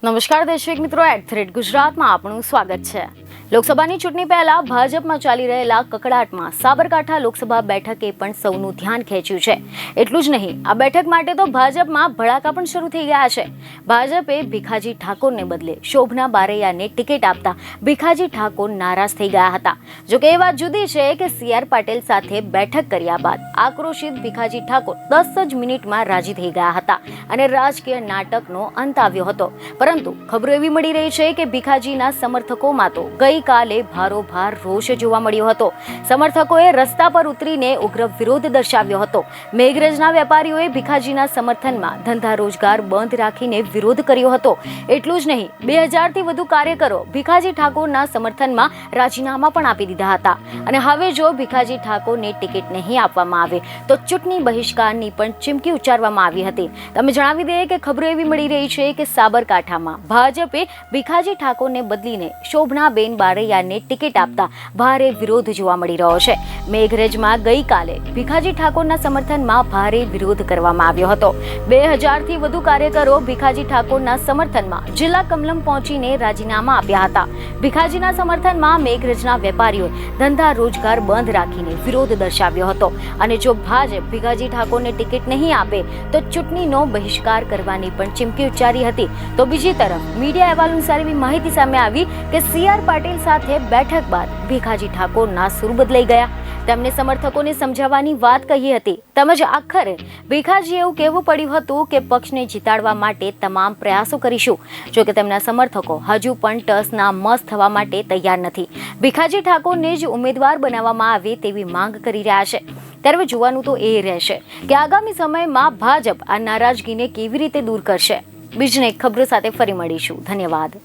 નમસ્કાર દર્શક મિત્રો, @ગુજરાતમાં આપનું સ્વાગત છે। લોકસભાની ચૂંટણી પહેલા ભાજપમાં ચાલી રહેલા કકડાટમાં સાબરકાંઠા લોકસભા બેઠકે પણ સૌનું ધ્યાન ખેંચ્યું છે। એટલું જ નહીં, આ બેઠક માટે તો ભાજપમાં ભડાકા પણ શરૂ થઈ ગયા છે। ભાજપે ભીખાજી ઠાકોરને બદલે શોભના બારૈયાને ટિકિટ આપતા ભીખાજી ઠાકોર નારાજ થઈ ગયા હતા। જોકે એ વાત જુદી છે કે CR પાટીલ સાથે બેઠક કર્યા બાદ આક્રોશિત ભીખાજી ઠાકોર 10 જ મિનિટમાં રાજી થઈ ગયા હતા અને રાજકીય નાટકનો અંત આવ્યો હતો। પરંતુ ખબરો એવી મળી રહી છે કે ભીખાજીના સમર્થકોમાં તો ગઈકાલે ભારોભાર રોષ જોવા મળ્યો હતો। સમર્થકોએ રસ્તા પર ઉતરીને ઉગ્ર વિરોધ દર્શાવ્યો હતો। મેઘરજના વેપારીઓએ ભીખાજીના સમર્થનમાં ધંધા રોજગાર બંધ રાખીને વિરોધ કર્યો હતો। એટલું જ નહીં, 2000થી વધુ કાર્યકરો ભીખાજી ઠાકોરના સમર્થનમાં રાજીનામા પણ આપી દીધા હતા અને હવે જો ભીખાજી ઠાકોરને ટિકિટ નહીં આપવામાં આવે તો ચૂંટણી બહિષ્કારની પણ ચીમકી ઉચ્ચારવામાં આવી હતી। તમે જણાવી દઈએ કે ખબરો એવી મળી રહી છે કે સાબરકાંઠામાં ભાજપે ભીખાજી ઠાકોરને બદલીને શોભનાબેન બારૈયાને ટિકિટ આપતા ભારે વિરોધ જોવા મળી રહ્યો છે। મેઘરજમાં ગઈકાલે ભીખાજી ઠાકોરના સમર્થનમાં ભારે વિરોધ કરવામાં આવ્યો હતો। 2000થી વધુ કાર્યકરો ભીખાજી ઠાકોરના સમર્થનમાં જિલ્લા કમલમ પહોંચીને રાજીનામા આપ્યા હતા। ભીખાજીના સમર્થનમાં મેઘરજના વેપારીઓએ ધંધા રોજગાર બંધ રાખીને વિરોધ દર્શાવ્યો હતો અને જો ભાજપ ભીખાજી ઠાકોરને ટિકિટ નહીં આપે તો ચૂંટણીનો બહિષ્કાર કરવાની પણ ચીમકી ઉચ્ચારી હતી। તો બીજી તરફ મીડિયા અહેવાલ અનુસાર એવી માહિતી સામે આવી કે CR પાટીલ સાથે બેઠક બાદ ભીખાજી ઠાકોરના સૂર બદલાઈ ગયા। તેમણે સમર્થકોને સમજાવવાની વાત કહી હતી તેમજ આખરે ભીખાજીએ એવું કહેવું પડ્યું હતું કે પક્ષને જીતાડવા માટે તમામ પ્રયાસો કરીશું। જો કે તેમના સમર્થકો હજુ પણ ટસના મસ થવા માટે તૈયાર નથી। ભીખાજી ઠાકોરને જ ઉમેદવાર બનાવવામાં આવે તેવી માંગ કરી રહ્યા છે। ત્યારે જોવાનું તો એ રહેશે કે આગામી સમયમાં ભાજપ આ નારાજગીને કેવી રીતે દૂર કરશે। બીજને ખબરો સાથે ફરી મળીશું। ધન્યવાદ।